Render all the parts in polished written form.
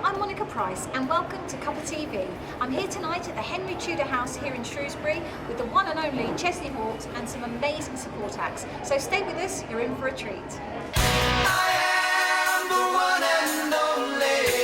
I'm Monica Price and welcome to Cuppa TV. I'm here tonight at the Henry Tudor House here in Shrewsbury with the one and only Chesney Hawkes and some amazing support acts. So stay with us, you're in for a treat. I am the one and only.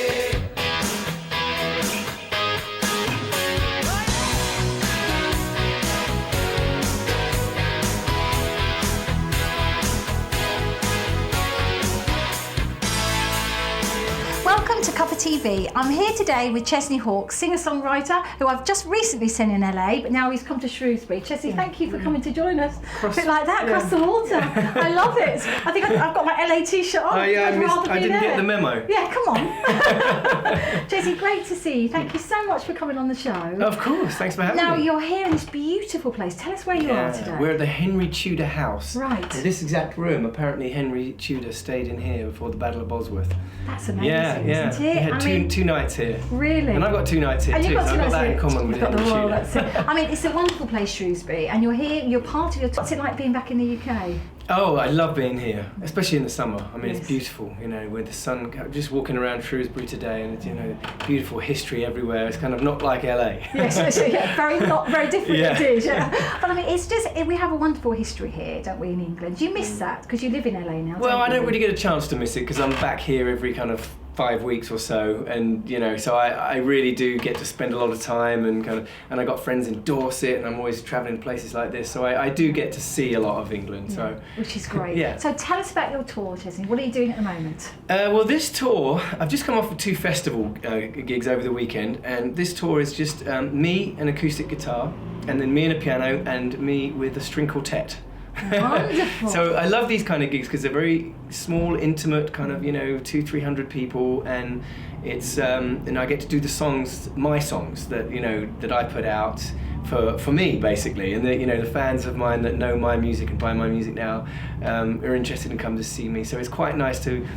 Welcome to Cuppa TV. I'm here today with Chesney Hawkes, singer-songwriter who I've just recently seen in LA, but now he's come to Shrewsbury. Chesney, thank you for coming to join us. A bit like that, across the water. I love it. I think I've got my LA t-shirt on. Oh yeah, I didn't get the memo. Yeah, come on. Chesney, great to see you. Thank you so much for coming on the show. Of course, thanks for having me. Now you're here in this beautiful place. Tell us where you are today. We're at the Henry Tudor House. Right. In this exact room, apparently Henry Tudor stayed in here before the Battle of Bosworth. That's amazing, isn't it? We had two nights here. Really? And I've got 2 nights here too, so I've got that in common with Henry Tudor. That's it. I mean, it's a wonderful place, Shrewsbury, and you're here, you're part of your... What's it like being back in the UK? Oh, I love being here, especially in the summer. I mean, Yes. it's beautiful, you know, with the sun, just walking around Shrewsbury today, and it's, you know, beautiful history everywhere. It's kind of not like LA. Yes, yeah, very different Yeah. indeed. Yeah. But I mean, it's just, we have a wonderful history here, don't we, in England? Do you miss that? Because you live in LA now, Well, don't I you? don't really get a chance to miss it because I'm back here every kind of 5 weeks or so, and you know, so I really do get to spend a lot of time and I got friends in Dorset, and I'm always travelling to places like this, so I do get to see a lot of England. Yeah, So, which is great. Yeah. So tell us about your tour, Chesney. What are you doing at the moment? Well, this tour, I've just come off of 2 festival gigs over the weekend, and this tour is just me and acoustic guitar, and then me and a piano, and me with a string quartet. Wonderful. So I love these kind of gigs because they're very small, intimate, kind of, you know, 200-300 people, and it's and I get to do the songs, my songs that, you know, that I put out for me basically, and you know, the fans of mine that know my music and buy my music now are interested and come to see me. So it's quite nice to,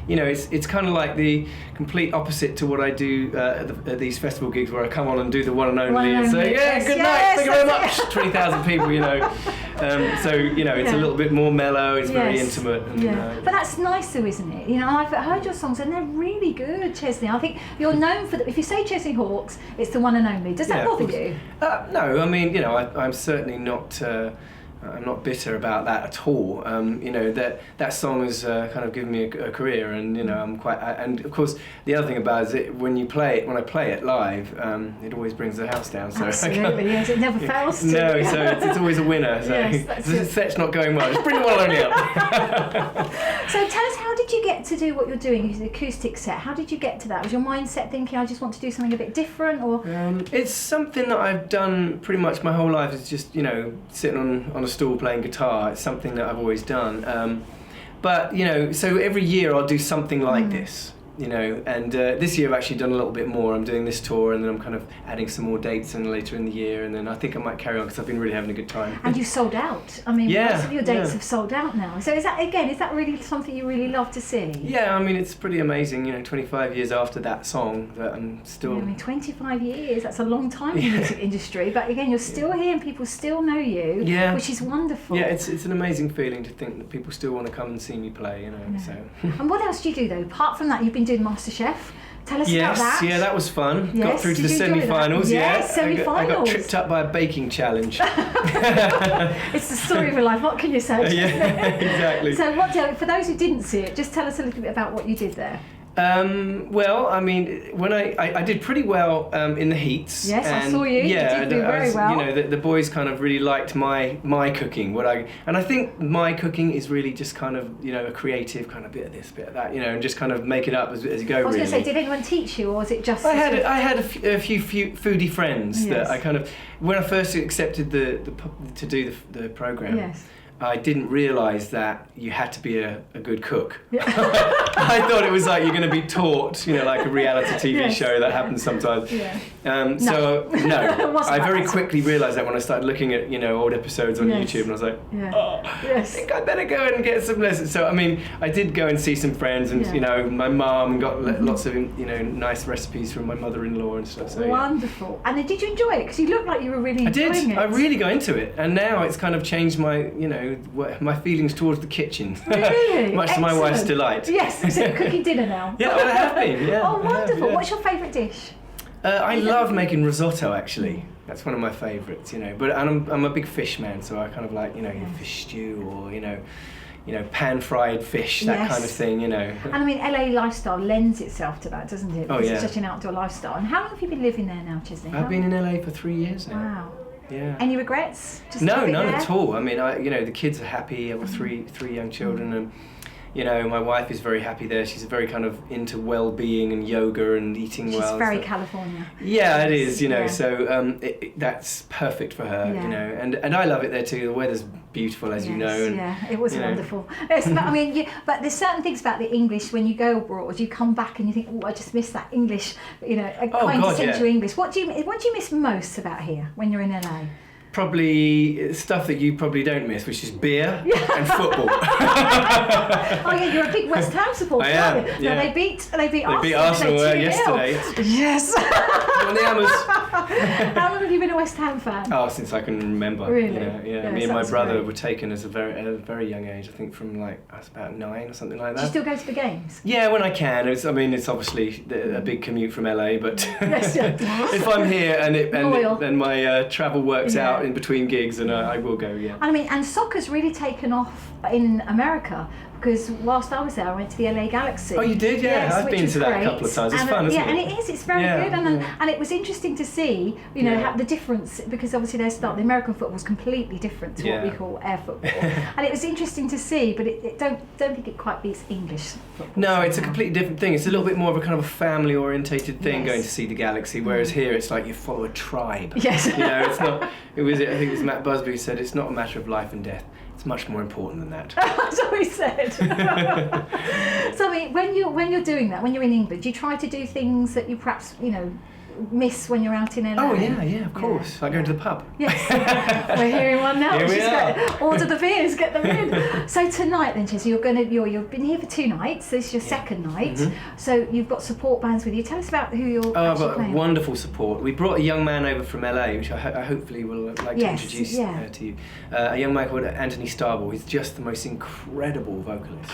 you know, it's kind of like the complete opposite to what I do at these festival gigs where I come on and do the one and only and say, yeah, good night, thank you very much, 20,000 people, you know. So, you know, it's a little bit more mellow, it's very intimate. And, But that's nice though, isn't it? You know, I've heard your songs and they're really good, Chesney. I think you're known for, if you say Chesney Hawkes, it's the one and only. Does that bother you? No, I mean, you know, I'm certainly not... I'm not bitter about that at all. You know, that song has kind of given me a career, and you know, I'm quite. And of course, the other thing about it is when I play it live, it always brings the house down. So absolutely, yes, it never fails to. No, so it's always a winner. So Yes, the set's not going well. Just bring the one only up. So tell us, how did you get to do what you're doing? The acoustic set. How did you get to that? Was your mindset thinking, I just want to do something a bit different, or? It's something that I've done pretty much my whole life. It's just, you know, sitting on a stool playing guitar. It's something that I've always done. But you know, so every year I'll do something like this. You know, and this year I've actually done a little bit more. I'm doing this tour, and then I'm kind of adding some more dates in later in the year, and then I think I might carry on because I've been really having a good time. And you sold out. I mean, Yeah, most of your dates yeah. have sold out now. So is that really something you really love to see? Yeah, I mean, it's pretty amazing, you know, 25 years after that song that I'm still... Yeah, I mean, 25 years, that's a long time in the music industry, but again, you're still here and people still know you, which is wonderful. Yeah, it's an amazing feeling to think that people still want to come and see me play, you know, so... And what else do you do though? Apart from that, you've been doing MasterChef. Tell us about that. Yeah, that was fun. Yes, got through to did the you enjoy that? semi-finals. Yes, I semi-finals. got tripped up by a baking challenge. It's the story of your life, what can you say? Yeah, exactly. So for those who didn't see it, just tell us a little bit about what you did there. Well, I mean, when I did pretty well in the heats. Yes, and I saw you. Yeah, you did do very well. You know, the boys kind of really liked my cooking. And I think my cooking is really just kind of, you know, a creative kind of bit of this, bit of that, you know, and just kind of make it up as you go. I was really. going to say, did anyone teach you, or was it just? I had a few foodie friends that I kind of, when I first accepted to do the program. Yes. I didn't realise that you had to be a good cook. Yeah. I thought it was like you're going to be taught, you know, like a reality TV show that happens sometimes. Yeah. So no, I very that. quickly realised that when I started looking at, you know, old episodes on YouTube, and I was like, I think I better go and get some lessons. So I mean, I did go and see some friends, and you know, my mum got lots of, you know, nice recipes from my mother-in-law and stuff. So wonderful. And then did you enjoy it? Because you looked like you were really enjoying it. I really got into it, and now it's kind of changed my, you know, my feelings towards the kitchen. Really? Much to my wife's Excellent. delight. Yes, so you're cooking dinner now. Yeah, well, I have been. Yeah. Oh, I have, wonderful. yeah. What's your favourite dish? I love making risotto, actually. That's one of my favourites, But I'm a big fish man, so I kind of like, fish stew or, pan-fried fish, that kind of thing, And I mean, LA lifestyle lends itself to that, doesn't it? Because it's such an outdoor lifestyle. And how long have you been living there now, Chesney? I've been in LA for 3 years now. Wow. Yeah. Any regrets? Just No, keep it none there? at all. I mean, the kids are happy. I've got three young children, and my wife is very happy there. She's very kind of into well-being and yoga and eating well. She's very so. California. Yeah, it is. Yeah. So that's perfect for her. Yeah. And I love it there too. The weather's beautiful, as you know. And, it was wonderful. I mean, but there's certain things about the English when you go abroad. You come back and you think, oh, I just miss that English. Quintessential English. What do you miss most about here when you're in LA? Probably stuff that you probably don't miss, which is beer and football. Oh yeah, you're a big West Ham supporter. I am. Aren't you? Yeah. No, they beat Arsenal. They beat Arsenal yesterday. Yes. On the Hammers. How long have you been a West Ham fan? Oh, since I can remember. Really? Yeah. Me and my brother were taken as a very young age. I think from I was about 9 or something like that. Do you still go to the games? Yeah, when I can. It's obviously a big commute from LA, but Yes, if I'm here and my travel works out in between gigs, and I will go. Yeah. I mean, and soccer's really taken off in America. Because whilst I was there, I went to the LA Galaxy. Oh, you did? Yeah, yes, I've been to that a couple of times. It's fun, isn't it? Yeah, and it is. It's very good. And it was interesting to see, how the difference, because obviously the American football is completely different to what we call air football. And it was interesting to see, but don't think it quite beats English football. No, it's a completely different thing. It's a little bit more of a kind of a family-orientated thing going to see the Galaxy, whereas here it's like you follow a tribe. Yes. It's not. I think it was Matt Busby who said it's not a matter of life and death. It's much more important than that. That's what he said. So I mean, when you're doing that, when you're in England, do you try to do things that you perhaps miss when you're out in LA? Oh yeah, of course. Like going to the pub. Yes, we're hearing one now. Here we are. Order the beers, get them in. So tonight then, Chesney, you've been here for 2 nights. This is your second night. Mm-hmm. So you've got support bands with you. Tell us about who you're I've actually got playing. wonderful support. We brought a young man over from LA, which I hopefully will like to introduce to you. A young man called Starble. He's just the most incredible vocalist.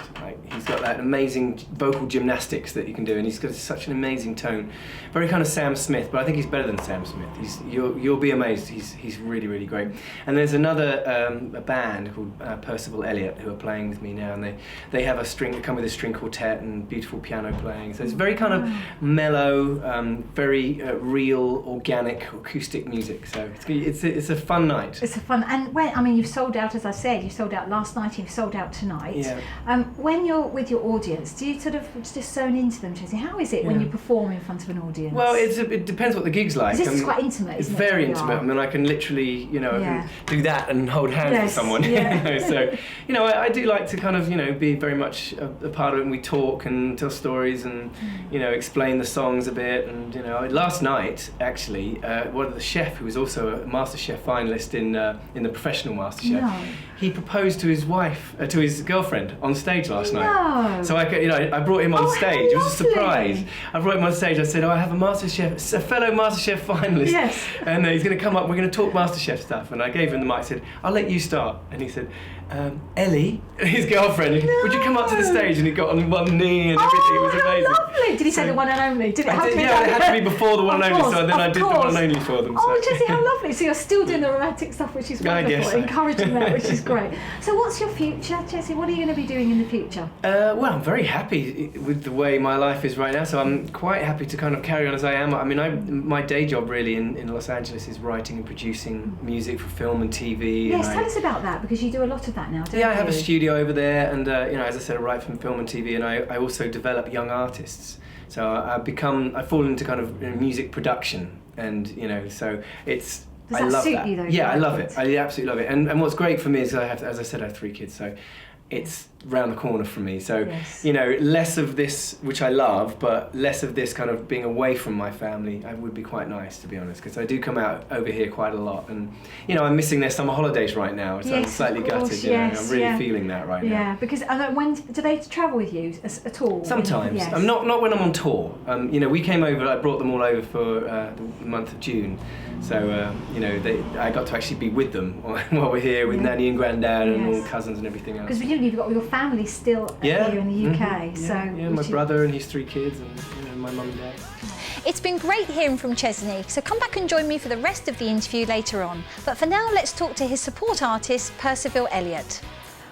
He's got that amazing vocal gymnastics that you can do, and he's got such an amazing tone. Very kind of Sam Smith, but I think he's better than Sam Smith. You'll be amazed. He's really, really great. And there's another a band called Percival, Elliot, who are playing with me now, and they have they come with a string quartet and beautiful piano playing. So it's very kind of mellow, very real, organic, acoustic music. So it's a fun night. It's a fun, and you've sold out, as I said. You sold out last night. You've sold out tonight. Yeah. When you're with your audience, do you sort of just zone into them, Chesney? How is it when you perform in front of an audience? Well, it depends what the gig's like. This is quite intimate, it's isn't it? very intimate. I mean, I can literally, I can do that and hold hands with someone. Yeah. So, I do like to kind of, be very much a part of it, and we talk and tell stories and, explain the songs a bit. And, last night, actually, one of the chef, who was also a MasterChef finalist in the professional MasterChef, he proposed to his wife, to his girlfriend on stage last night. So I brought him on stage. It was a surprise. I brought him on stage. I said, I have a fellow MasterChef finalist. Yes. And he's going to come up. We're going to talk MasterChef stuff. And I gave him the mic. I said, I'll let you start. And he said, Ellie, his girlfriend, would you come up to the stage? And he got on one knee and everything. It was amazing. Lovely. Did he say the one and only? Did it have to be? Yeah, it had to be before the one and only. So then I did the one and only for them. Oh, Chesney, how lovely. So you're still doing the romantic stuff, which is wonderful. Encouraging that, which is great. So what's your future, Chesney? What are you going to be doing in the future? Well, I'm very happy with the way my life is right now. So I'm quite happy to kind of carry on as I am. I mean, my day job really in Los Angeles is writing and producing music for film and TV. Yes, tell us about that, because you do a lot of that now, don't you? Yeah, I have a studio over there, and as I said, I write from film and TV, and I also develop young artists. So I fall into kind of music production, and so it's. Does that suit you though? Yeah, I love it. I absolutely love it. And what's great for me is as I said, I have 3 kids, so it's round the corner from me. So, Yes. you know, less of this, which I love, but less of this kind of being away from my family, would be quite nice, to be honest, because I do come out over here quite a lot. And, you know, I'm missing their summer holidays right now. So I'm Yes, slightly of course, gutted, you know. yes, I'm really yeah. feeling that right now. Yeah, because when do they travel with you at all? Sometimes. Yes. I'm not when I'm on tour. You know, we came over, I brought them all over for the month of June. So, you know, I got to actually be with them while we're here with Nanny and Granddad and all cousins and everything else. Because you've got all your family still here in the UK. Mm-hmm. So yeah, my brother and his 3 kids and, you know, my mum and dad. It's been great hearing from Chesney, so come back and join me for the rest of the interview later on. But for now, let's talk to his support artist, Percival Elliot.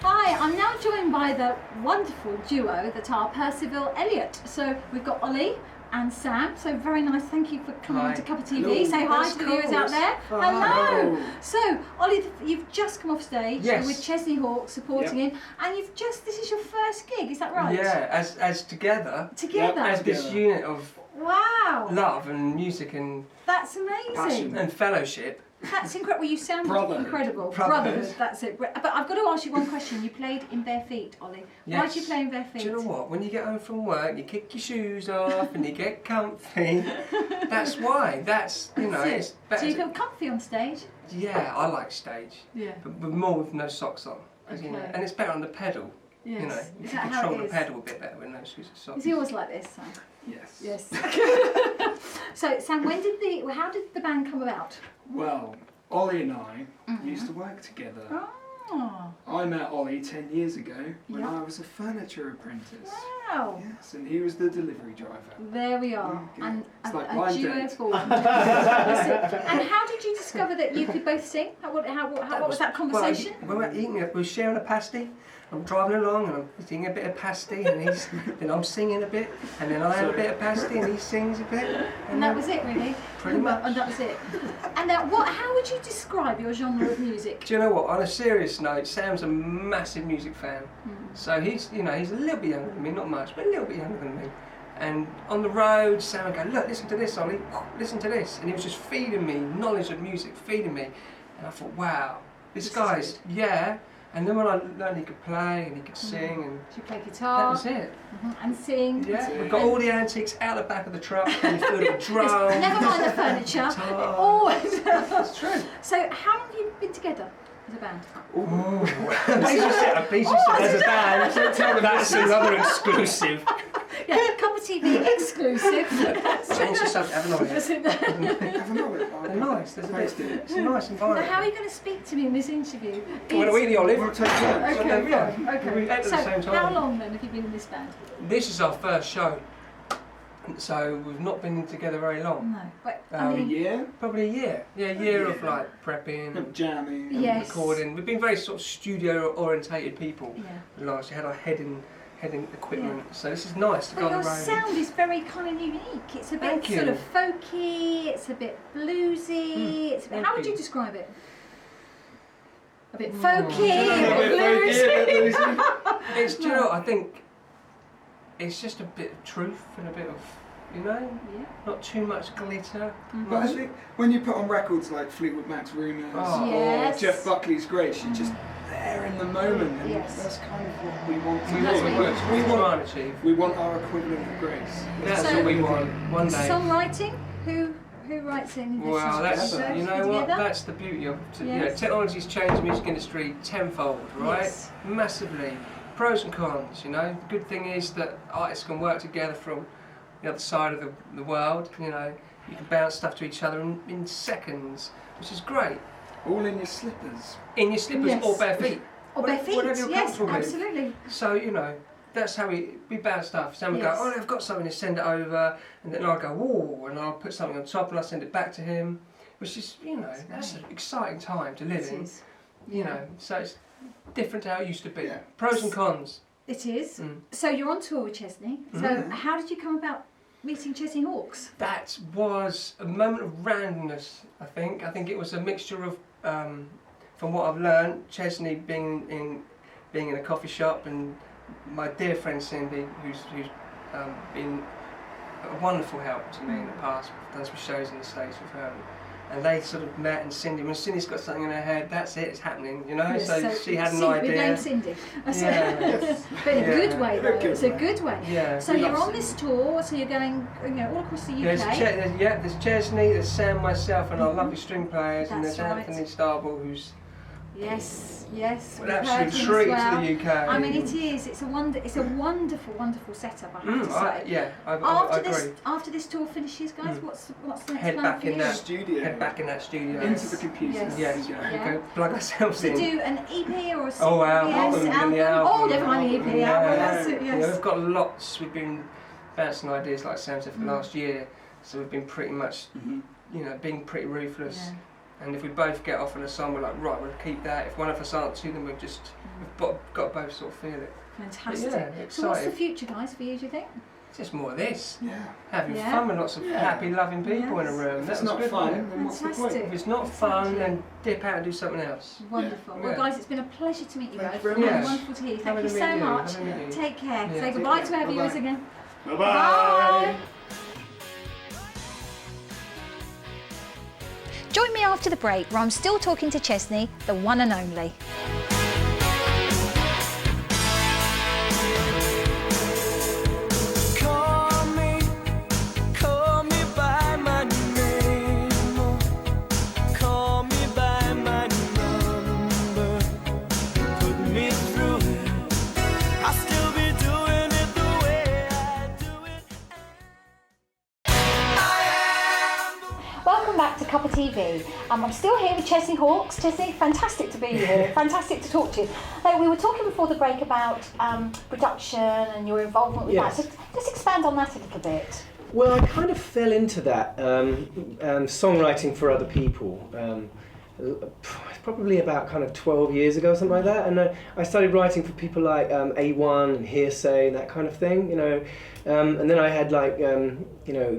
Hi, I'm now joined by the wonderful duo that are Percival Elliot. So we've got Ollie and Sam. So very nice. Thank you for coming on to Cuppa TV. Hello. Say hi Yes, to the viewers of out course. there. Hi. Hello. So Ollie, you've just come off stage Yes. with Chesney Hawk supporting him, and this is your first gig. Is that right? Yeah, as together. Together. As this unit of Wow. love and music and That's amazing. fellowship. That's incredible. You sound Brotherhood. incredible. Brotherhood. That's it. But I've got to ask you one question. You played in bare feet, Ollie. Why did you play in bare feet? Do you know what? When you get home from work, you kick your shoes off and you get comfy. That's why. That's, you know, it's better. So you feel comfy on stage? Yeah, I like stage. Yeah. But more with no socks on. 'Cause, you know, Okay. and it's better on the pedal. Yes. You know, Is you that can how control it the is? pedal a bit better with no shoes and socks. Is he always like this, Sam? Yes. Yes. So Sam, how did the band come about? Well, Ollie and I used to work together. Oh. I met Ollie 10 years ago when Yeah. I was a furniture apprentice. Wow. Yes, and he was the delivery driver. There we are. Yeah, And it's a like blind duo date. formed. And how did you discover that you could both sing? What was that conversation? Well, we're sharing a pasty. I'm driving along and I'm eating a bit of pasty and then I'm singing a bit and then I have a bit of pasty and he sings a bit. And that was it, really? Pretty much. And that was it. And how would you describe your genre of music? Do you know what? On a serious note, Sam's a massive music fan. So he's a little bit younger than me, not much, but a little bit younger than me. And on the road, Sam would go, look, listen to this, Ollie, listen to this. And he was just feeding me knowledge of music, feeding me. And I thought, wow, this guy's, yeah. And then when I learned he could play and he could sing and Do you play that guitar? was it. And sing? Yeah, we've got all the antiques out the back of the truck and we filled it with drums. Never mind the furniture. Guitar. Always. That's true. So how long have you been together as a band? As a band, that's another exclusive. Yeah, Cuppa TV exclusive. Change the subject, have an olive. Have an olive. They're nice, there's a bit, Tasty. it's a nice Now, environment. how are you going to speak to me in this interview? Want to eat the olive? We'll take that. Okay, there we are. fine, okay. We ate at the So, same time. how long then have you been in this band? This is our first show, so we've not been together very long. No, but A I mean, year Probably a year. Yeah, a year of like prepping of and jamming. Yes. recording. We've been very sort of studio orientated people. yeah. Last year had our head in equipment, so this is nice to go But on your the road. sound is very kind of unique. It's a bit Thank you. sort of folky. It's a bit bluesy. It's a bit, Thank how would you. you describe it? A bit folky, a bit bluesy. It's, do you know, I think it's just a bit of truth and a bit of, you know, Yeah. not too much glitter. But I think when you put on records like Fleetwood Mac's Rumours Oh. Yes. or Jeff Buckley's Grace, you're just there in the moment, and Yes. that's kind of what we want to That's do. what you We want to achieve. We want our equivalent of grace. That's So- what we want one day. Songwriting? Who writes any of this? Well, that's, together. you know what, Together? that's the beauty of, you know, Yes. technology's changed the music industry tenfold, right? Yes. Massively. Pros and cons, you know. The good thing is that artists can work together from the other side of the world, you know. You can bounce stuff to each other in seconds, which is great. All in your slippers. In your slippers Yes. or bare feet. Or bare feet? Whatever you're Yes, comfortable with. absolutely. So, you know, that's how we bounce stuff. Someone Yes. go, oh, I've got something, to send it over, and then I'll go, whoa, and I'll put something on top and I'll send it back to him, which is, you know, that's an exciting time to live It in. is. You know, so it's different to how it used to be. Yeah. Pros and cons. It is. Mm. So you're on tour with Chesney. So Mhm. how did you come about meeting Chesney Hawks? That was a moment of randomness, I think. I think it was a mixture of, from what I've learned, Chesney being in a coffee shop, and my dear friend Cindy, who's been a wonderful help to me in the past. I've done some shows in the States with her, And they sort of met, and Cindy, when Cindy's got something in her head, that's it, it's happening, you know? Yes, so she had an Cindy, idea. We blame Cindy. Yeah. But in a good way, though. Good It's a way. good way. Yeah. So you're on this tour, so you're going all across the UK. There's Chesney, there's Sam, myself, and our lovely string players, and That's there's right. Anthony Starble, who's Yes, an we've heard absolute him treat as well. to the UK. I mean, it is. It's a wonderful, wonderful setup. I have to say. I After this tour finishes, guys, what's the next Head plan back for in you? that Studio. Head back in that studio. Into the computer. Yes. Yeah, Yeah. we go plug ourselves To in. do an EP or a single? Oh, album, Yes, and the album. Oh, album. never mind the EP album. That's it. Yeah, Yes. we've got lots. We've been bouncing ideas, like Sam said, for the last year. So we've been pretty much, being pretty ruthless. Yeah. And if we both get off on a song, we're like, right, we'll keep that. If one of us aren't to, then we've got to both sort of feel it. Fantastic. Yeah, So what's the excited. future, guys, for you, do you think? Just more of this. Yeah. Having Yeah. fun with lots of happy, loving people in a Yes. room. If That it's was not good, fun, wasn't it? then what's the point? Fantastic. If it's not fun, then dip out and do something else. Wonderful. Yeah. Well, guys, it's been a pleasure to meet you Thank both. you very much. Wonderful to hear you. Thank Lovely you to so meet you. much. Lovely to meet you. Take care. Yeah, Say take goodbye care. to our viewers Bye-bye. again. Bye-bye. Bye. Join me after the break where I'm still talking to Chesney, the one and only. Call me by my name, call me by my number, put me through it, I'll still be doing it the way I do it. Welcome back to Cuppa TV. I'm still here with Chesney Hawkes. Chesney, fantastic to be here. Fantastic to talk to you. We were talking before the break about production and your involvement with Yes. that. So just expand on that a little bit. Well, I kind of fell into that songwriting for other people. Probably about kind of 12 years ago, something like that, and I started writing for people like A1 and Hearsay and that kind of thing, and then I had like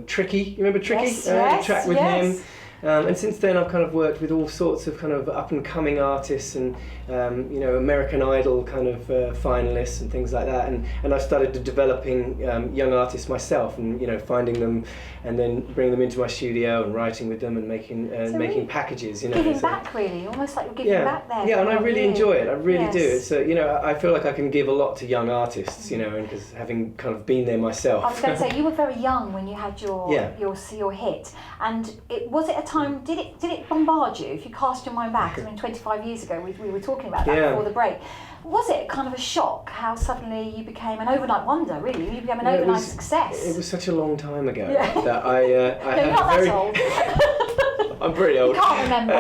Tricky. You remember Tricky? Yes, track with yes. him. And since then I've kind of worked with all sorts of kind of up and coming artists and American Idol kind of finalists and things like that, and I started developing young artists myself and finding them and then bringing them into my studio and writing with them and making really packages. Giving So- back, really, almost like you're giving yeah, back there. yeah, and I for really you. enjoy it. I really do. Yes. It's I feel like I can give a lot to young artists, and because having kind of been there myself. I was going to say, you were very young when you had your hit, and was it a time? Did it bombard you? If you cast your mind back, 25 years ago, we were talking about that before the break. Was it kind of a shock how suddenly you became an overnight wonder? Really, you became an overnight success. It was such a long time ago Yeah. that I no, had you're not very. that old. I'm pretty old. You can't remember.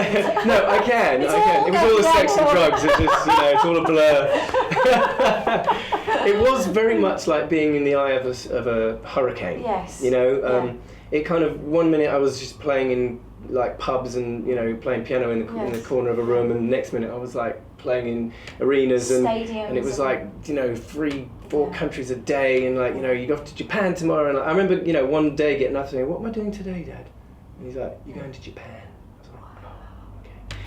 No, I can. It's I can. all It was all the going sex and down. drugs. It's just it's all a blur. It was very much like being in the eye of a hurricane. Yes. It kind of one minute I was just playing in like pubs and playing piano in the corner of a room, and the next minute I was like playing in arenas and Stadiums it was like 3-4 countries a day, and like you go off to Japan tomorrow, and I remember one day getting up and saying, "What am I doing today, Dad?" And he's like, "You're going to Japan."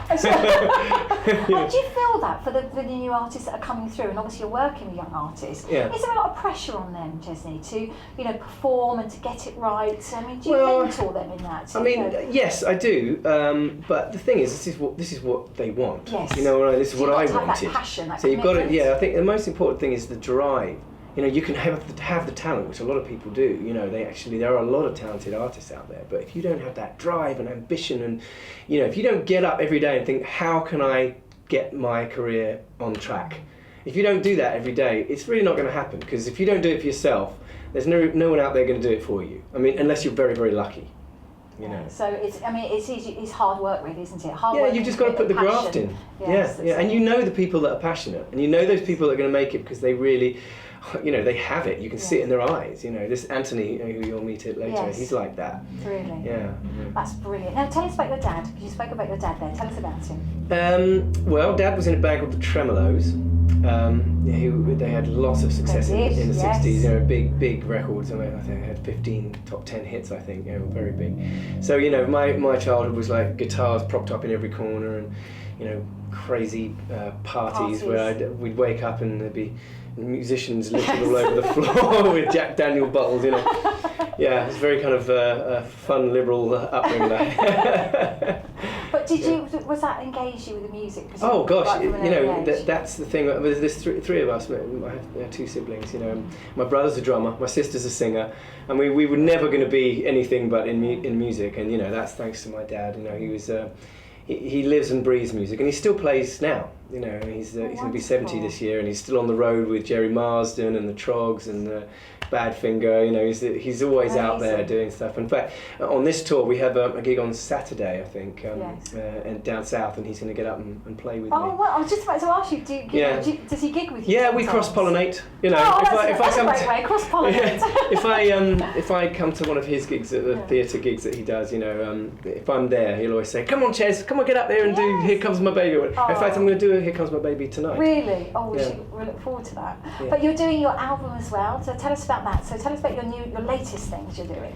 And do you feel that for the new artists that are coming through, and obviously you're working with young artists? Yeah. Is there a lot of pressure on them, Chesney, to perform and to get it right? I mean, do you Well, mentor them in that? I mean, yes, I do. But the thing is, this is what they want. Yes. This is So what I you've got to have wanted. that passion, that So you've got to. commitment. Yeah, I think the most important thing is the drive. You can have the talent, which a lot of people do. There are a lot of talented artists out there. But if you don't have that drive and ambition, and if you don't get up every day and think, how can I get my career on track? If you don't do that every day, it's really not going to happen. Because if you don't do it for yourself, there's no one out there going to do it for you. I mean, unless you're very, very lucky. So it's hard work, really, isn't it? Hard Yeah, work. you've just got to put the graft in. Yes, Yeah, and the people that are passionate, and those people that are going to make it because they really, they have it. You can see it in their eyes. This Anthony, who you'll meet it later, Yes. he's like that. Really? Yeah. That's brilliant. Now tell us about your dad, because you spoke about your dad there. Tell us about him. Well, Dad was in a band called the Tremolos. They had lots of success They did, in the yes. 60s. Big records. I think they had 15 top 10 hits. I think very big. So my childhood was like guitars propped up in every corner, and crazy parties where we'd wake up and there'd be musicians littered all over the floor with Jack Daniel bottles. Yeah, it's very kind of fun, liberal upbringing. But was that engage you with the music? Oh gosh, Right from an early age? that's the thing. There's three of us. I have 2 siblings. My brother's a drummer, my sister's a singer, and we were never going to be anything but in music. And that's thanks to my dad. He was. He lives and breathes music, and he still plays now. He's going to be 70 this year, and he's still on the road with Jerry Marsden and the Trogs and the Badfinger. He's always out there doing stuff. In fact, on this tour we have a gig on Saturday, I think, and down south, and he's going to get up and play with me. Oh, well, I was just about to ask you, does he gig with you? Yeah, sometimes? we cross-pollinate. That's a great way, cross-pollinate. If I come to one of his gigs, at the theatre gigs that he does, if I'm there, he'll always say, "Come on, Ches, come on, get up there and do Here Comes My Baby." In fact, I'm going to do Here Comes My Baby tonight. Really? Oh, we'll look forward to that. Yeah. But you're doing your album as well, so tell us about that. So tell us about your latest things you're doing.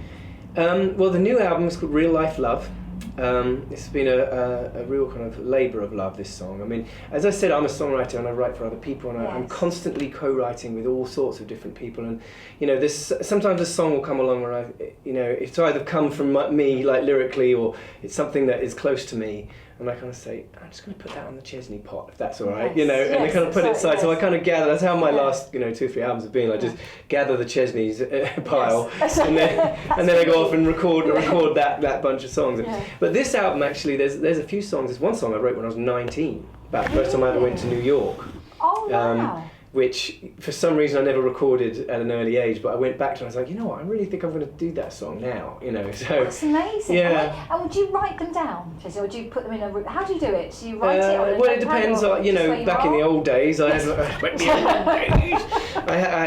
Well, the new album is called Real Life Love. It's been a real kind of labour of love, this song. I mean, as I said, I'm a songwriter and I write for other people, and I'm constantly co-writing with all sorts of different people. And sometimes a song will come along where it's either come from me, like lyrically, or it's something that is close to me. And I kind of say, I'm just going to put that on the Chesney pot, if that's all right, and I kind of put it aside. So I kind of gather. That's how my last, 2 or 3 albums have been. I just gather the Chesney's pile, and then I go off and record that bunch of songs. Yeah. But this album, actually, there's a few songs. There's one song I wrote when I was 19, about the first time I ever went to New York. Oh, wow. Which for some reason I never recorded at an early age, but I went back to it and I was like, you know what, I really think I'm going to do that song now, so. That's amazing. Yeah. And would you write them down, Chesney, or do you put them in a... How do you do it? Do you write it on a well, it notepad, depends or on, just back in the old days, I had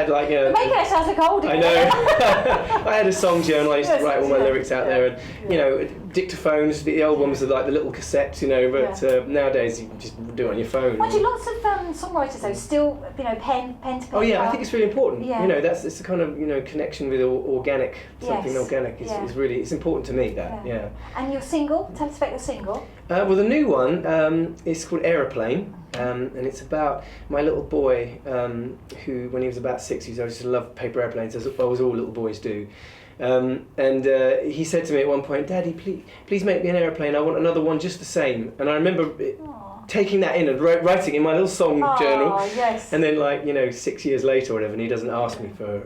like... You're making it sound like old I again. know. I had a song journal, I used to write all my lyrics out there, and, dictaphones, the old ones are like the little cassettes, but nowadays you can just do it on your phone. Mind you, lots of songwriters though still, pen to paper. Oh yeah, I think it's really important. Yeah. It's the kind of connection with organic, something organic is really, it's important to me, that. Yeah. And your single, tell us about your single. Well, the new one is called Aeroplane, and it's about my little boy who, when he was about 6, he just loved paper airplanes, as all little boys do. And he said to me at one point, "Daddy, please make me an aeroplane. I want another one just the same." And I remember taking that in and writing in my little song journal. Yes. And then 6 years later or whatever, and he doesn't ask me for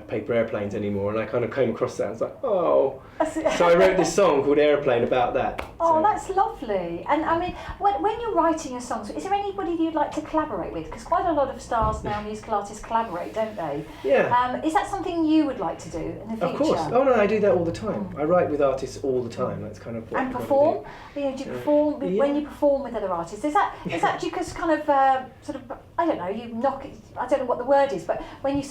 paper airplanes anymore. And I kind of came across that. I was like, oh. So I wrote this song called Aeroplane about that. Oh, that's lovely. And I mean, when you're writing your songs, is there anybody you'd like to collaborate with? Because quite a lot of stars now, musical artists, collaborate, don't they? Yeah. Is that something you would like to do in the future? Of course. Oh no, I do that all the time. I write with artists all the time. That's kind of what And perform? Do you perform when you perform with other artists? Is that do you just kind of sort of, I don't know, you knock it, I don't know what the word is, but when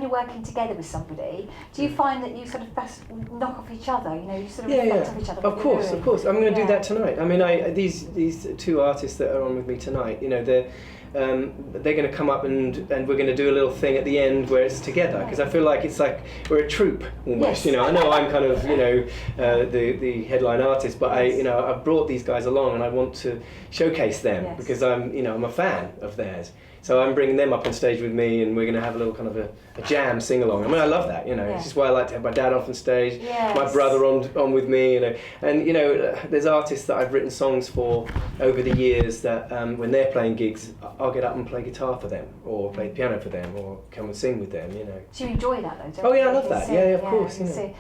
you're working together with somebody, do you find that you sort of knock off each other? You sort of reflect off each other. Of course. I'm going to do that tonight. I mean, these 2 artists that are on with me tonight, they're going to come up and we're going to do a little thing at the end where it's together, because I feel like it's like we're a troupe almost. Yes. I know I'm kind of the headline artist, but I've brought these guys along and I want to showcase them because I'm a fan of theirs. So I'm bringing them up on stage with me, and we're going to have a little kind of a jam sing along. I mean, I love that. It's just why I like to have my dad off on stage, my brother on with me. And there's artists that I've written songs for over the years that when they're playing gigs, I'll get up and play guitar for them, or play the piano for them, or come and sing with them. Do you enjoy that though? Don't Oh yeah, you? I love that. Yeah, of course. Your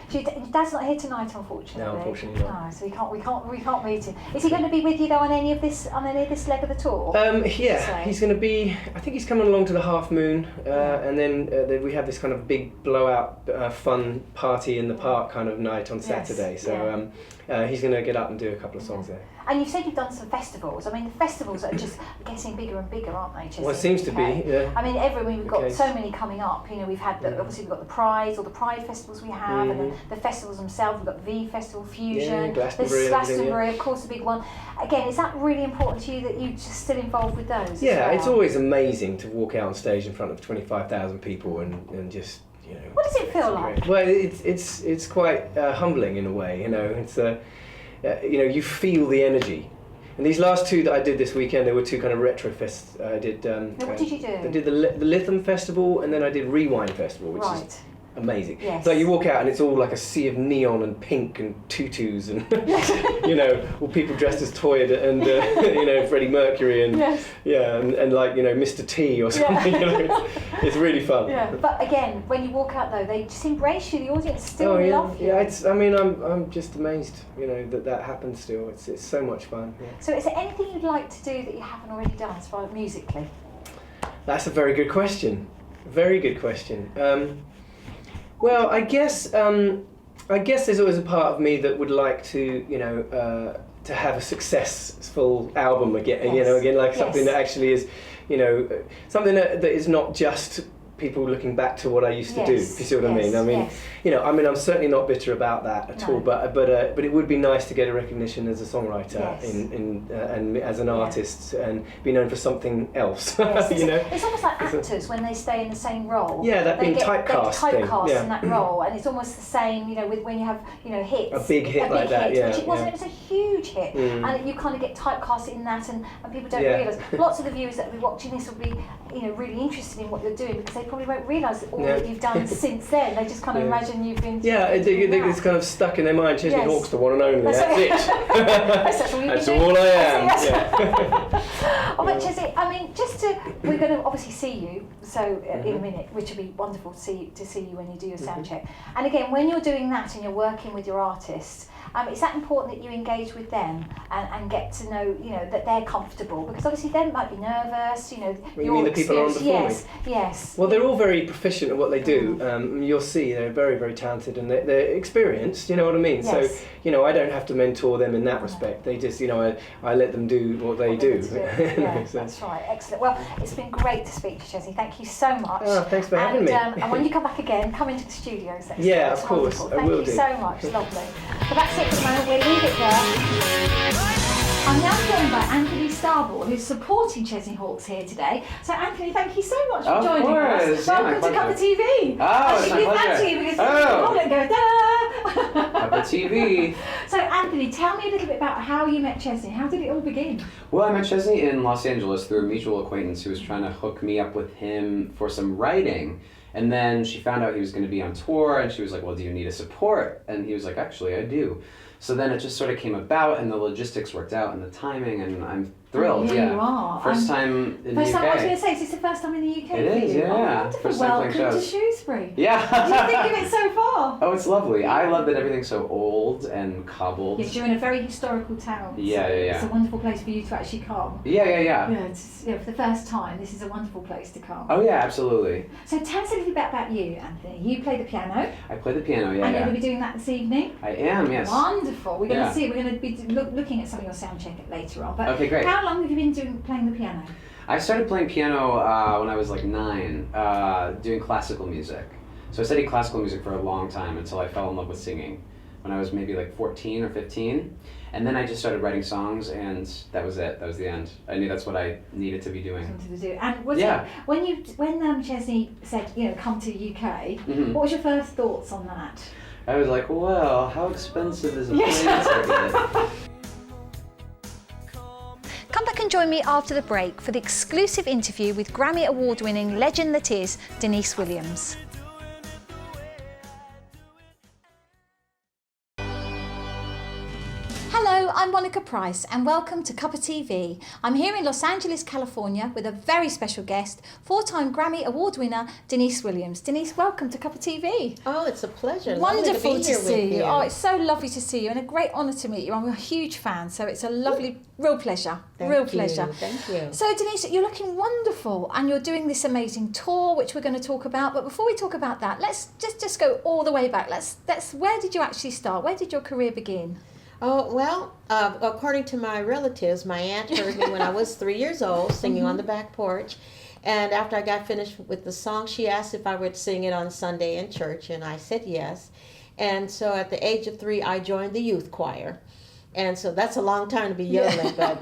dad's not here tonight, unfortunately. No, unfortunately not. No, so we can't meet him. Is he going to be with you though on any of this leg of the tour? Yeah, he's going to be. I think he's coming along to the Half Moon, and then we have this kind of big blowout fun party in the park kind of night on Saturday. So he's going to get up and do a couple of songs there. And you've said you've done some festivals. I mean, the festivals are just getting bigger and bigger, aren't they, Chesney? Well, it seems to be, yeah. I mean, we've got so many coming up. We've had, obviously we've got the Pride, all the Pride festivals we have, and then the festivals themselves. We've got V Festival, Fusion, Glastonbury, Glastonbury, of course, the big one. Again, is that really important to you that you're just still involved with those? Yeah, it's always amazing to walk out on stage in front of 25,000 people and just... What does it feel like? Well, it's quite humbling in a way. It's you feel the energy. And these last 2 that I did this weekend, there were 2 kind of retro fests. I did. What did you do? I did the Lytham Festival, and then I did Rewind Festival, which is amazing. Yes. So you walk out and it's all like a sea of neon and pink and tutus and you know, all people dressed as Toy and you know, Freddie Mercury and Yes. yeah, and like, you know, Mr. T or something. You know, it's really fun. Yeah. But again, when you walk out though, they just embrace you. The audience still love you. Yeah, I mean, I'm just amazed, you know, that happens still. It's so much fun. Yeah. So is there anything you'd like to do that you haven't already done as far as musically? That's a very good question. Very good question. Well, I guess there's always a part of me that would like to, you know, to have a successful album again. Yes. You know, again, like Yes. something that actually is, you know, something that is not just people looking back to what I used to do. If you see what I mean? I mean, yes. you know, I mean, I'm certainly not bitter about that at No. all. But it would be nice to get a recognition as a songwriter Yes. and as an artist and be known for something else. Yes, You know. it's almost like actors when they stay in the same role. Yeah, that they being typecast thing. typecast Yeah. in that role, and it's almost the same, you know, with when you have, you know, hits. A big hit like that, hit, yeah, which it wasn't. yeah. It was a huge hit, and you kind of get typecast in that, and people don't Yeah. realise. Lots of the viewers that will be watching this will be, you know, really interested in what you're doing because they probably won't realise all Yeah. that you've done since then. They just kind of Yeah. imagine you've been. Yeah, it's kind of stuck in their mind. Chesney Yes. Hawk's the one and only. That's That's it. it. That's all you That's can do. all I am. That's it, Yeah. Oh, but Chesney, I mean, we're going to obviously see you, so in a minute, which will be wonderful to see you when you do your sound check. And again, when you're doing that and you're working with your artists, is that important that you engage with them and get to know, you know, that they're comfortable? Because obviously they might be nervous, you know. You mean the people on before me? Yes. Well, they're all very proficient at what they do. You'll see they're very, very talented and they're experienced, you know what I mean? Yes. So, you know, I don't have to mentor them in that respect. They just, you know, I let them do what they do. Yeah, So- that's right. Excellent. Well, it's been great to speak to Chesney. Thank you so much. Oh, thanks for having me. And when you come back again, come into the studios. Yeah, That's of course, wonderful. I Thank will you do. so much. Lovely. So that's it for the moment. We'll leave it there. I'm now joined by Anthony Starble, who's supporting Chesney Hawks here today. So Anthony, thank you so much for Of joining course. us. Yeah, Welcome my to Cuppa pleasure. TV. Oh, I it's should my give that pleasure. to you because Oh. you hold it and go da. Cuppa TV. So Anthony, tell me a little bit about how you met Chesney. How did it all begin? Well, I met Chesney in Los Angeles through a mutual acquaintance who was trying to hook me up with him for some writing. And then she found out he was going to be on tour, and she was like, well, do you need a support? And he was like, actually, I do. So then it just sort of came about, and the logistics worked out, and the timing, and I'm thrilled. Here yeah. you are. First time in First the UK. time I was going to say, is this the first time in the UK It for is, you? yeah. Oh, wonderful. First time Welcome playing to shows. Shrewsbury. Yeah. What do you think of it so far? Oh, it's lovely. I love that everything's so old and cobbled. Yes, you're in a very historical town. Yeah, so yeah, yeah. It's a wonderful place for you to actually come. Yeah. Yeah, for the first time, this is a wonderful place to come. Oh yeah, absolutely. So tell us a little bit about you, Anthony. You play the piano, I play the piano, and you're going to be doing that this evening. I am, yes. Wonderful. We're going Yeah. to see. We're going to be looking at some of your sound check later on. But Okay, great. how long have you been playing the piano? I started playing piano when I was like 9, doing classical music. So I studied classical music for a long time until I fell in love with singing when I was maybe like 14 or 15. And then I just started writing songs, and that was it. That was the end. I knew that's what I needed to be doing. Something to do. And was Yeah. it when Chesney said, you know, come to the UK? Mhm. What was your first thoughts on that? I was like, well, how expensive is a Yes. plane ticket? Come back and join me after the break for the exclusive interview with Grammy Award-winning legend that is Deniece Williams. Hello, I'm Monica Price and welcome to Cuppa TV. I'm here in Los Angeles, California with a very special guest, 4-time Grammy Award winner Deniece Williams. Deniece, welcome to Cuppa TV. Oh, it's a pleasure. Wonderful Lovely to be here with see you. Oh, it's so lovely to see you and a great honour to meet you. I'm a huge fan, so it's a lovely, real pleasure. Thank you. Pleasure. Thank you. So Deniece, you're looking wonderful and you're doing this amazing tour, which we're going to talk about. But before we talk about that, let's just go all the way back. Let's where did you actually start? Where did your career begin? Oh, well, according to my relatives, my aunt heard me when I was 3 years old singing on the back porch. And after I got finished with the song, she asked if I would sing it on Sunday in church, and I said yes. And so at the age of 3, I joined the youth choir. And so that's a long time to be yodeling, but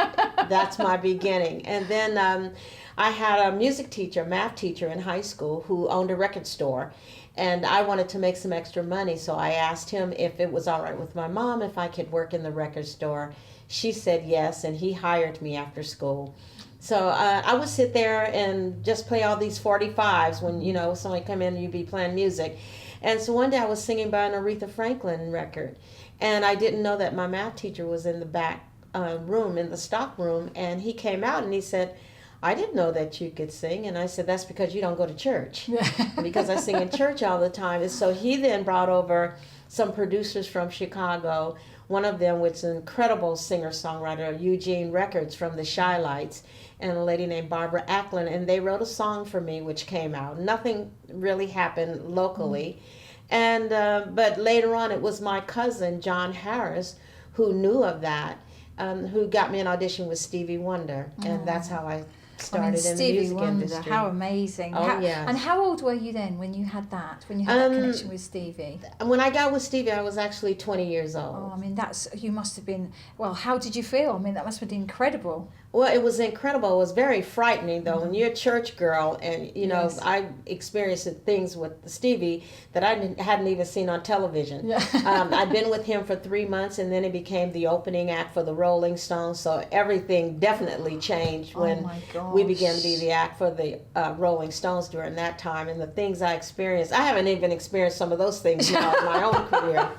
that's my beginning. And then I had a music teacher, math teacher in high school who owned a record store. And I wanted to make some extra money, so I asked him if it was all right with my mom if I could work in the record store. She said yes, and he hired me after school. So I would sit there and just play all these 45s when, you know, somebody come in and you'd be playing music. And so one day I was singing by an Aretha Franklin record, and I didn't know that my math teacher was in the back room, in the stock room, and he came out and he said, I didn't know that you could sing. And I said, that's because you don't go to church. Because I sing in church all the time. And so he then brought over some producers from Chicago. One of them was an incredible singer-songwriter, Eugene Records from the Shy Lights, and a lady named Barbara Acklin. And they wrote a song for me, which came out. Nothing really happened locally. And but later on, it was my cousin, John Harris, who knew of that, who got me an audition with Stevie Wonder. And that's how I started in the music industry. How amazing. Yes. And how old were you then when you had that connection with Stevie? When I got with Stevie, I was actually 20 years old. Oh, I mean, you must have been, well, how did you feel? I mean, that must have been incredible. Well, it was incredible. It was very frightening, though. When you're a church girl, and Yes. I experienced things with Stevie that I hadn't even seen on television. Yeah. I'd been with him for 3 months, and then he became the opening act for the Rolling Stones. So everything definitely changed when my gosh. we began to be the act for the Rolling Stones during that time. And the things I experienced, I haven't even experienced some of those things now in my own career.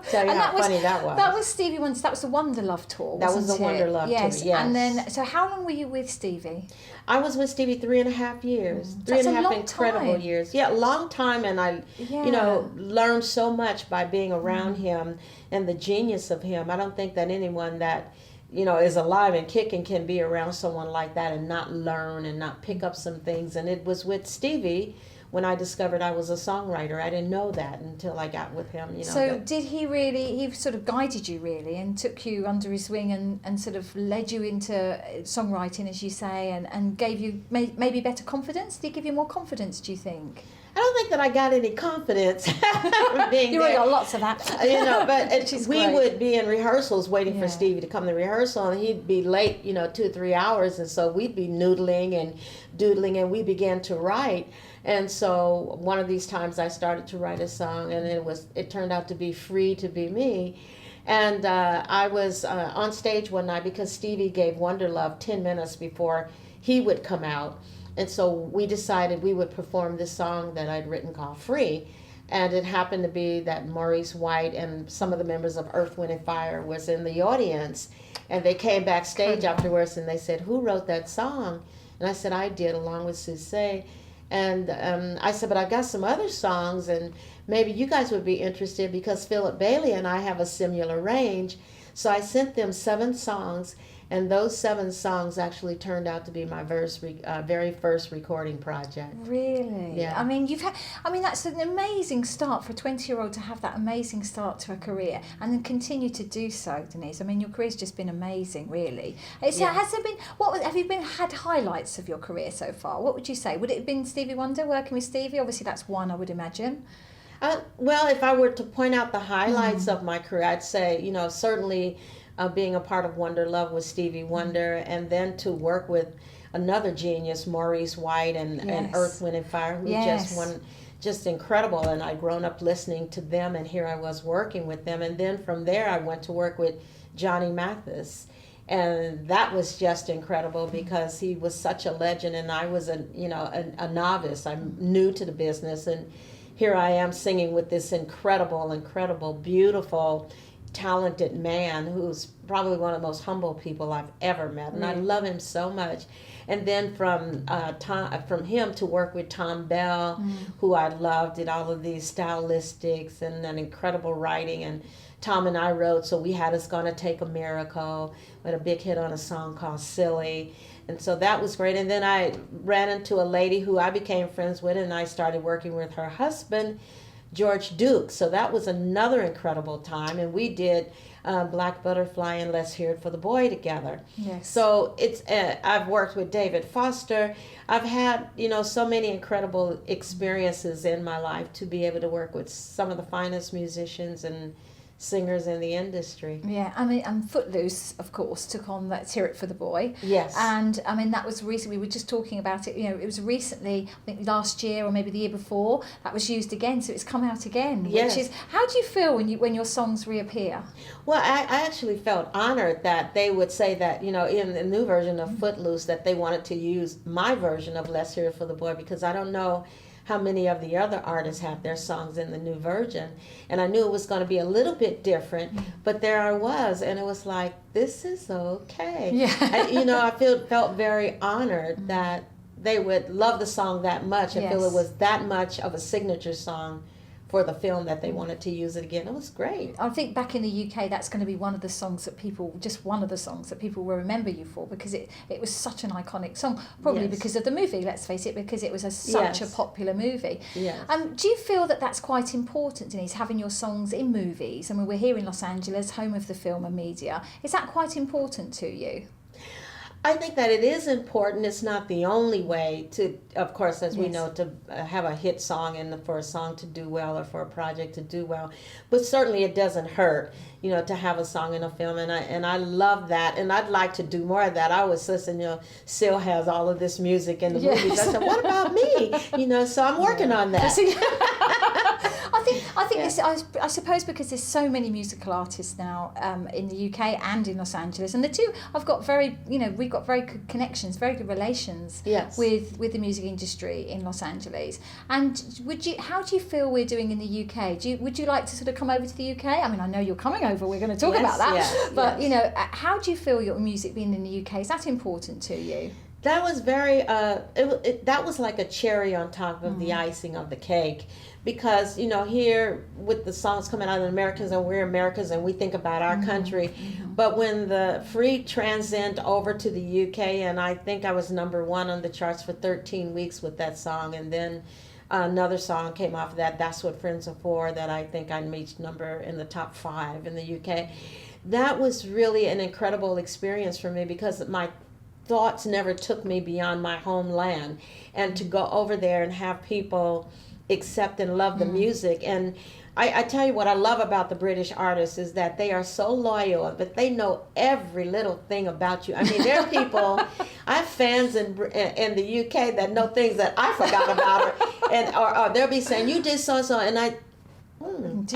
Tell you And how funny that was. That was Stevie Wonder's, that was the Wonder Love tour, That was wasn't the it? Wonder Love tour, yes. And then, so how long were you with Stevie? I was with Stevie 3.5 years. That's a long incredible time. years. Yeah, a long time, and I, Yeah. learned so much by being around him and the genius of him. I don't think that anyone that, is alive and kicking can be around someone like that and not learn and not pick up some things. And it was with Stevie when I discovered I was a songwriter. I didn't know that until I got with him. So did he sort of guided you really and took you under his wing and sort of led you into songwriting, as you say, and gave you maybe better confidence? Did he give you more confidence, do you think? I don't think that I got any confidence from being You there. already got lots of that. But Which we great. would be in rehearsals waiting for Yeah. Stevie to come to rehearsal, and he'd be late, 2 or 3 hours, and so we'd be noodling and doodling, and we began to write. And so one of these times I started to write a song, and it turned out to be Free to Be Me. And I was on stage one night because Stevie gave Wonder Love 10 minutes before he would come out. And so we decided we would perform this song that I'd written called Free. And it happened to be that Maurice White and some of the members of Earth, Wind & Fire was in the audience. And they came backstage afterwards and they said, who wrote that song? And I said, I did, along with Suze. And I said, but I've got some other songs, and maybe you guys would be interested because Philip Bailey and I have a similar range. So I sent them 7 songs, and those 7 songs actually turned out to be my very first recording project. Really? Yeah. I mean, that's an amazing start for a 20-year-old to have that amazing start to a career and then continue to do so, Deniece. I mean, your career's just been amazing, really. Yeah. Has there been, have you had highlights of your career so far? What would you say? Would it have been Stevie Wonder, working with Stevie? Obviously, that's one, I would imagine. Well, if I were to point out the highlights of my career, I'd say, certainly being a part of Wonder Love with Stevie Wonder, and then to work with another genius, Maurice White and Earth, Wind & Fire, who just incredible. And I'd grown up listening to them, and here I was working with them. And then from there, I went to work with Johnny Mathis. And that was just incredible because he was such a legend, and I was a novice. I'm new to the business, and here I am singing with this incredible, beautiful, talented man who's probably one of the most humble people I've ever met, and I love him so much. And then from him to work with Tom Bell, who I loved, did all of these stylistics and an incredible writing. And Tom and I wrote So We Had It's Gonna Take a Miracle, with a big hit on a song called Silly. And so that was great. And then I ran into a lady who I became friends with, and I started working with her husband, George Duke. So that was another incredible time. And we did Black Butterfly and Let's Hear It for the Boy together. Yes. So it's I've worked with David Foster. I've had, so many incredible experiences in my life to be able to work with some of the finest musicians and singers in the industry. Yeah, I mean, and Footloose, of course, took on Let's Hear It for the Boy. Yes. And, I mean, that was recently, we were just talking about it, it was recently, I think last year or maybe the year before, that was used again, so it's come out again. Yes. Which is, how do you feel when your songs reappear? Well, I actually felt honored that they would say that, in the new version of Footloose, that they wanted to use my version of Let's Hear It for the Boy, because I don't know how many of the other artists have their songs in the new version. And I knew it was going to be a little bit different, but there I was, and it was like, this is okay. Yeah. I felt very honored that they would love the song that much and feel Yes. it was that much of a signature song for the film that they wanted to use it again. It was great. I think back in the UK, that's going to be one of the songs that people will remember you for, because it was such an iconic song, probably Yes. because of the movie, let's face it, because it was such a Yes. popular movie. Yes. Do you feel that that's quite important, Deniece, having your songs in movies? I mean, we're here in Los Angeles, home of the film and media. Is that quite important to you? I think that it is important. It's not the only way to, of course, as we Yes. know, to have a hit song and for a song to do well or for a project to do well. But certainly it doesn't hurt, to have a song in a film. And I love that. And I'd like to do more of that. I always listen, Sil has all of this music in the Yes. movies. I said, what about me? So I'm working on that. I think Yeah. this, I suppose because there's so many musical artists now in the UK and in Los Angeles, and the two I've got we've got very good connections, very good relations Yes. with the music industry in Los Angeles. And how do you feel we're doing in the UK? Would you like to sort of come over to the UK? I mean, I know you're coming over. We're going to talk Yes, about that. yes, But yes. how do you feel your music being in the UK? Is that important to you? That was very, that was like a cherry on top of the icing of the cake. Because, here with the songs coming out of the Americans, and we're Americans and we think about our country. But when the Free transcend over to the UK, and I think I was #1 on the charts for 13 weeks with that song. And then another song came off of that, That's What Friends Are For, that I think I reached number in the top 5 in the UK. That was really an incredible experience for me, because my thoughts never took me beyond my homeland, and to go over there and have people accept and love the music. And I tell you what I love about the British artists is that they are so loyal, but they know every little thing about you. I mean, there are people, I have fans in the UK that know things that I forgot about, or they'll be saying, you did so-and-so, and I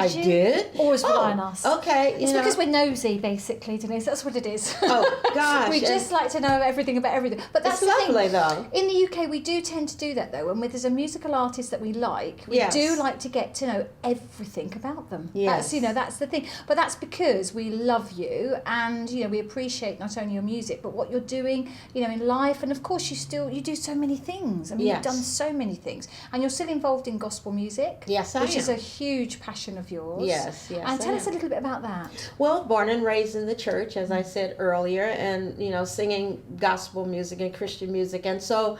did? Always rely on us. Okay. It's because we're nosy, basically, Deniece. That's what it is. Oh, gosh. We just like to know everything about everything. But that's It's the lovely, thing. though. In the UK, we do tend to do that, though. And when there's a musical artist that we like, we Yes. do like to get to know everything about them. Yes. That's the thing. But that's because we love you, and we appreciate not only your music but what you're doing, in life. And of course, you do so many things. I mean, Yes. you've done so many things, and you're still involved in gospel music. Yes, I which is am. a huge passion of yours. Yes, And I tell us a am. little bit about that. Well, born and raised in the church, as I said earlier, and singing gospel music and Christian music. And so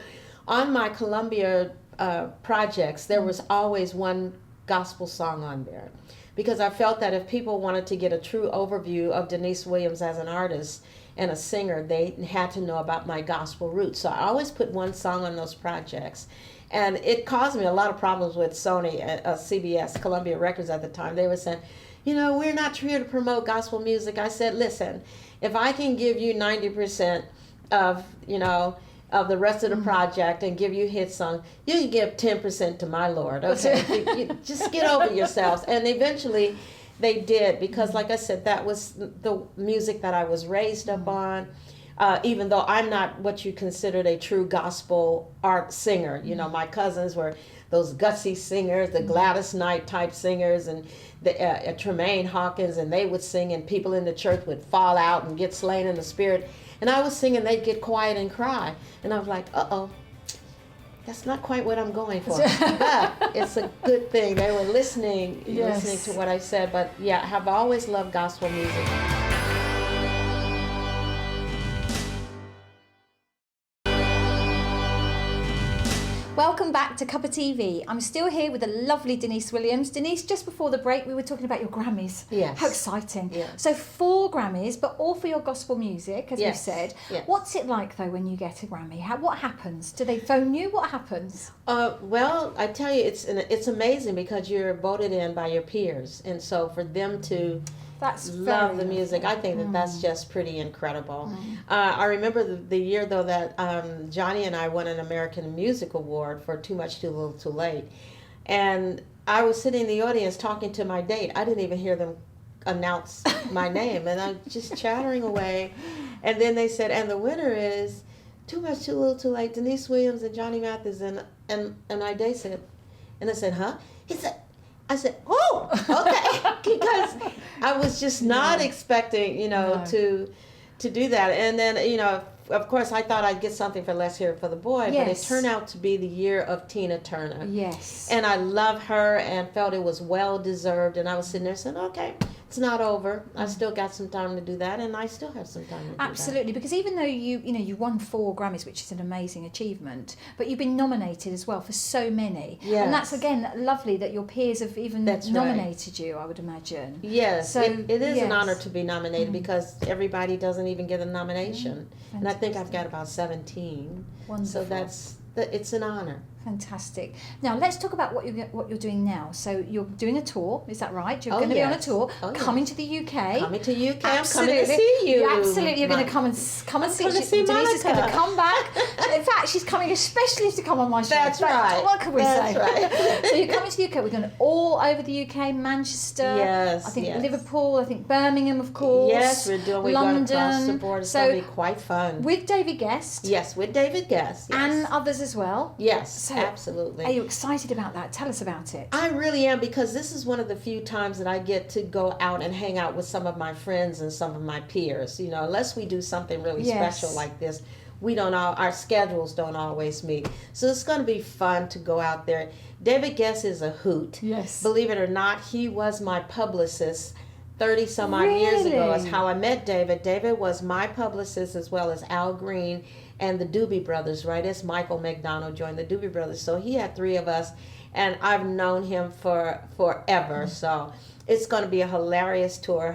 on my Columbia projects, there was always one gospel song on there, because I felt that if people wanted to get a true overview of Deniece Williams as an artist and a singer, they had to know about my gospel roots. So I always put one song on those projects. And it caused me a lot of problems with Sony, CBS, Columbia Records at the time. They were saying, we're not here to promote gospel music. I said, listen, if I can give you 90% of the rest of the project and give you hit songs, you can give 10% to my Lord. Okay, you just get over yourselves. And eventually they did, because like I said, that was the music that I was raised up on. Even though I'm not what you considered a true gospel art singer. My cousins were those gutsy singers, the Gladys Knight type singers, and the Tremaine Hawkins, and they would sing, and people in the church would fall out and get slain in the spirit. And I was singing, they'd get quiet and cry. And I was like, uh-oh, that's not quite what I'm going for. But it's a good thing. They were listening to what I said. But yeah, I have always loved gospel music. Welcome back to Cuppa TV. I'm still here with the lovely Deniece Williams. Deniece, just before the break, we were talking about your Grammys. Yes. How exciting. Yes. So 4 Grammys, but all for your gospel music, as we've Yes. said. Yes. What's it like, though, when you get a Grammy? What happens? Do they phone you? What happens? Well, I tell you, it's amazing, because you're voted in by your peers. And so for them to That's love very the music, I think that's just pretty incredible. I remember the year, though, that Johnny and I won an American Music Award for Too Much Too Little Too Late. And I was sitting in the audience talking to my date. I didn't even hear them announce my name, and I'm just chattering away. And then they said, and the winner is Too Much Too Little Too Late, Deniece Williams and Johnny Mathis. And my date said, And I said, huh? I said, oh, okay. Because I was just not expecting, to do that. And then, of course, I thought I'd get something for Let's Hear It for the Boy, but it turned out to be the year of Tina Turner. Yes. And I love her and felt it was well deserved. And I was sitting there saying, okay, it's not over. I still got some time to do that, and I still have some time to do that. Absolutely, because even though you won 4 Grammys, which is an amazing achievement, but you've been nominated as well for so many. Yes. And that's, again, lovely that your peers have even That's nominated you, I would imagine. Yes, So, it is an yes. honor to be nominated because everybody doesn't even get a nomination. And I think I've got about 17. Wonderful. So it's an honor. Fantastic. Now let's talk about what you're doing now. So you're doing a tour, is that right? You're Oh, going to be on a yes. tour, Oh, yes. coming to the UK. Coming to UK, Absolutely. I'm coming to see you. Absolutely, you're going to come and see. coming to see Deniece is going to Monica. come back. In fact, she's coming especially to come on my show. That's right. What can we That's say? right. So you're coming to the UK. We're going all over the UK, Manchester. Yes, I think yes. Liverpool. I think Birmingham, of course. Yes, we're going across the board. It's So going to be quite fun. with David Guest. Yes, with David Guest. Yes. And others as well. Yes, So, absolutely. Are you excited about that? Tell us about it. I really am, because this is one of the few times that I get to go out and hang out with some of my friends and some of my peers. Unless we do something really Yes. special like this, our schedules don't always meet. So it's going to be fun to go out there. David Guest is a hoot. Yes. Believe it or not, he was my publicist 30 some odd years ago. That's Really? how I met David. David was my publicist as well as Al Green and the Doobie Brothers, right? As Michael McDonald joined the Doobie Brothers. So he had 3 of us, and I've known him for forever. So it's going to be a hilarious tour,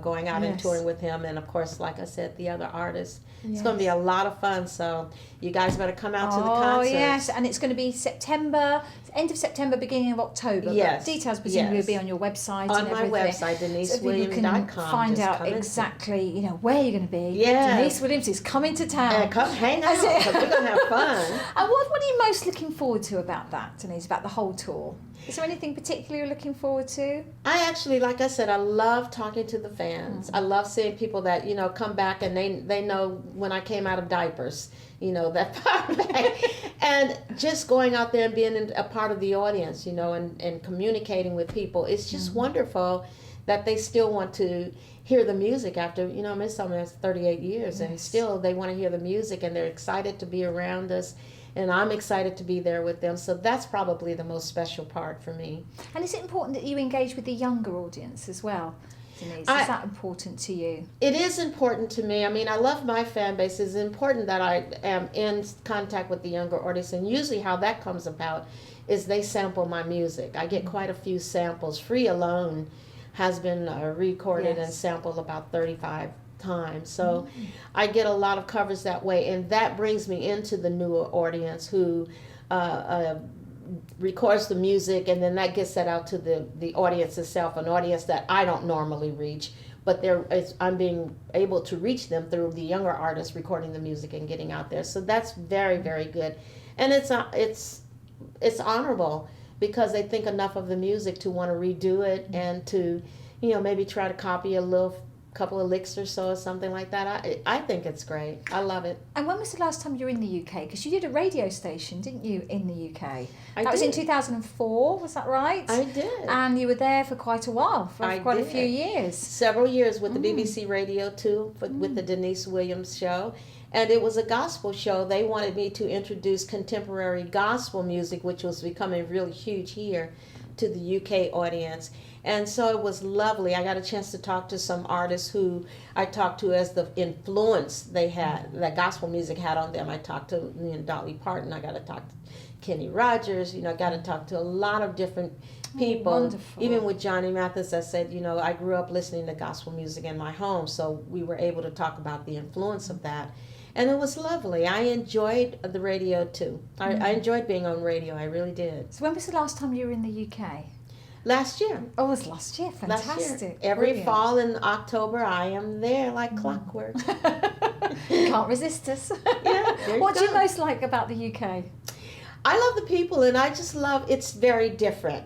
going out and Yes. touring with him. And of course, like I said, the other artists. It's Yes. going to be a lot of fun. So you guys better come out to the concert. Oh, yes, and it's going to be September, end of September, beginning of October. Yes, But details presumably yes. will be on your website On and my everything. website, So people can DeniceWilliams.com. find Just out come and- exactly, where you're going to be. Yeah. Deniece Williams is coming to town. And come hang out, Is it? 'cause we're going to have fun. And what are you most looking forward to about that, Deniece, about the whole tour? Is there anything particular you're looking forward to? I actually, like I said, I love talking to the fans. I love seeing people that, come back and they know when I came out of diapers, that far back. And just going out there and being a part of the audience, and communicating with people. It's just wonderful that they still want to hear the music after, Miss Summer has 38 years and still they want to hear the music and they're excited to be around us. And I'm excited to be there with them. So that's probably the most special part for me. And is it important that you engage with the younger audience as well, Deniece? Is that important to you? It is important to me. I mean, I love my fan base. It's important that I am in contact with the younger audience. And usually how that comes about is they sample my music. I get quite a few samples. Free Alone has been recorded and sampled about 35 times. So I get a lot of covers that way. And that brings me into the newer audience who records the music, and then that gets that out to the audience itself, an audience that I don't normally reach, but I'm being able to reach them through the younger artists recording the music and getting out there. So that's very, very good, and it's honorable because they think enough of the music to want to redo it and to, maybe try to copy a couple of licks or so or something like that. I think it's great. I love it. And when was the last time you were in the UK? Because you did a radio station, didn't you, in the UK? That was in 2004, was that right? I did. And you were there for quite a while, for I quite a did. few years. Several years with the BBC Radio too, with the Deniece Williams show. And it was a gospel show. They wanted me to introduce contemporary gospel music, which was becoming really huge here, to the UK audience. And so it was lovely. I got a chance to talk to some artists who I talked to as the influence they had, that gospel music had on them. I talked to Dolly Parton. I got to talk to Kenny Rogers. I got to talk to a lot of different people. Wonderful. Even with Johnny Mathis, I said, I grew up listening to gospel music in my home, so we were able to talk about the influence of that. And it was lovely. I enjoyed the radio too. I enjoyed being on radio. I really did. So when was the last time you were in the UK? Last year. Oh, it was last year. Last Fantastic. year. Every Brilliant. fall in October, I am there like clockwork. Can't resist us. Yeah, there you What do you go. most like about the UK? I love the people, and I just love. It's very different,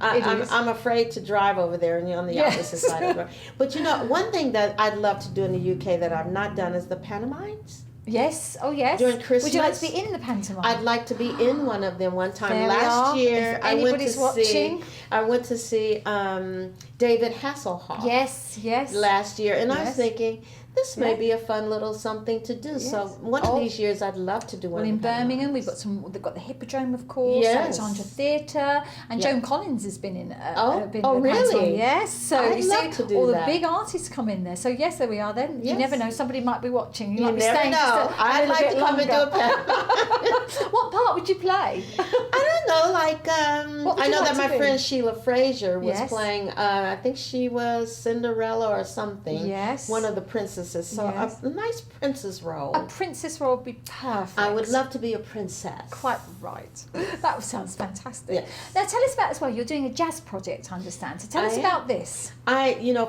I'm afraid to drive over there and on the Yes. opposite side of the road. But one thing that I'd love to do in the UK that I've not done is the pantomimes. Yes. Oh, yes. During Christmas. Would you like to be in the pantomime? I'd like to be in one of them one time. There we Last are. year, If I went to anybody's watching. see David Hasselhoff. Yes. Yes. Last year, and I was Yes. thinking this may Yeah. be a fun little something to do. So Yes. one Oh. of these years, I'd love to do one. Well, of in the Birmingham, pantomimes. they've got the Hippodrome, of course, Yes. Alexandra Theatre, and Yeah. Joan Collins has been in. Oh, been oh, in the pantomime. really? Yes. So I'd you love see, to do all that. the big artists come in there. So yes, there we are. Then you Yes. never know. Somebody might be watching. You You might be never staying. just know. a I'd little like bit to come and do a longer. pantomime. What part would you play? I don't know, like What would I you know like that my to be? friend Sheila Fraser was Yes. playing. I think she was Cinderella or something. Yes. One of the princesses. So Yes. a nice princess role. A princess role would be perfect. I would love to be a princess. Quite right. That sounds fantastic. Yes. Now tell us about as well. You're doing a jazz project, I understand. So tell I us am. about this.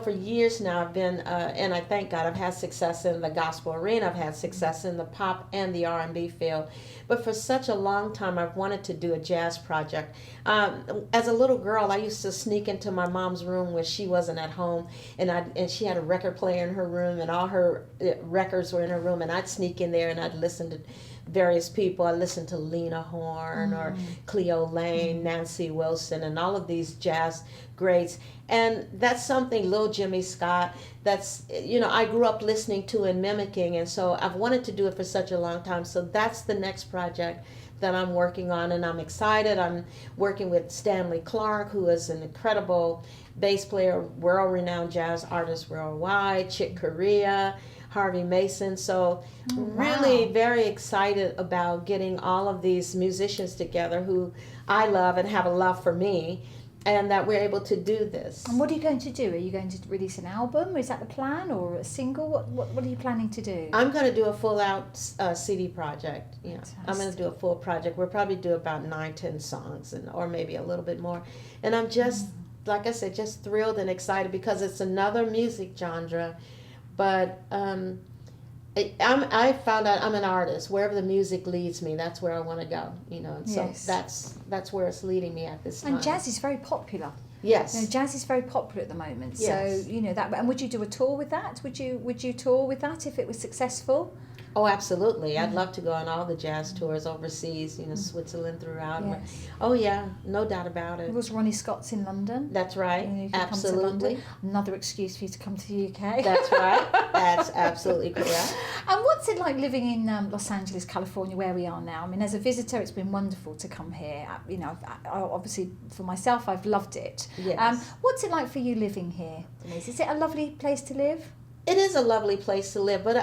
For years now, I've been, and I thank God, I've had success in the gospel arena. I've had success in the pop and the R&B field. But for such a long time, I've wanted to do a jazz project. As a little girl, I used to sneak into my mom's room when she wasn't at home, and she had a record player in her room, and all her records were in her room, and I'd sneak in there and I'd listen to various people. I listened to Lena Horne or Cleo Lane, Nancy Wilson, and all of these jazz greats. And that's something, Lil Jimmy Scott, that's, I grew up listening to and mimicking. And so I've wanted to do it for such a long time. So that's the next project that I'm working on, and I'm excited. I'm working with Stanley Clarke, who is an incredible bass player, world-renowned jazz artist worldwide, Chick Corea, Harvey Mason. So really very excited about getting all of these musicians together who I love and have a love for me, and that we're able to do this. And what are you going to do? Are you going to release an album? Is that the plan, or a single? What are you planning to do? I'm going to do a full-out CD project. Yeah, I'm going to do a full project. We'll probably do about 9-10 songs, or maybe a little bit more. And I'm just, like I said, just thrilled and excited because it's another music genre. But I found out I'm an artist. Wherever the music leads me, that's where I want to go. And so Yes. that's where it's leading me at this time. And jazz is very popular. Yes. Jazz is very popular at the moment. Yes. So that. And would you do a tour with that? Would you tour with that if it was successful? Oh, absolutely. I'd love to go on all the jazz tours overseas, Switzerland throughout. Yes. Oh, yeah, no doubt about it. It was Ronnie Scott's in London. That's right. You can Absolutely. Come to London. Another excuse for you to come to the UK. That's right. That's absolutely correct. And what's it like living in Los Angeles, California, where we are now? I mean, as a visitor, it's been wonderful to come here. I obviously, for myself, I've loved it. Yes. What's it like for you living here, Deniece? Is it a lovely place to live? It is a lovely place to live, but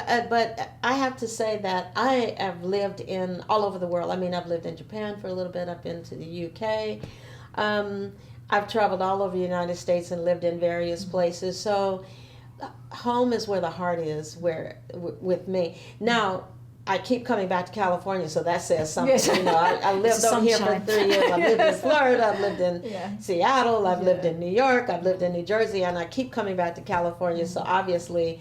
I have to say that I have lived in all over the world. I mean, I've lived in Japan for a little bit. I've been to the UK. I've traveled all over the United States and lived in various places. So home is where the heart is, with me. Now, I keep coming back to California, so that says something. Yes. I lived over here for sunshine. 3 years. I've lived in Florida. I've lived in Yeah. Seattle. I've lived in New York. I've lived in New Jersey, and I keep coming back to California. So obviously,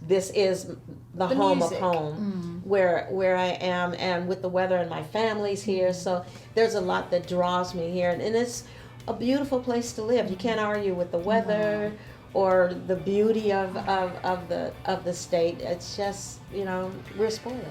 this is the home music. of home, where I am, and with the weather, and my family's here. So there's a lot that draws me here, and it's a beautiful place to live. You can't argue with the weather or the beauty of the state. It's just we're spoiled.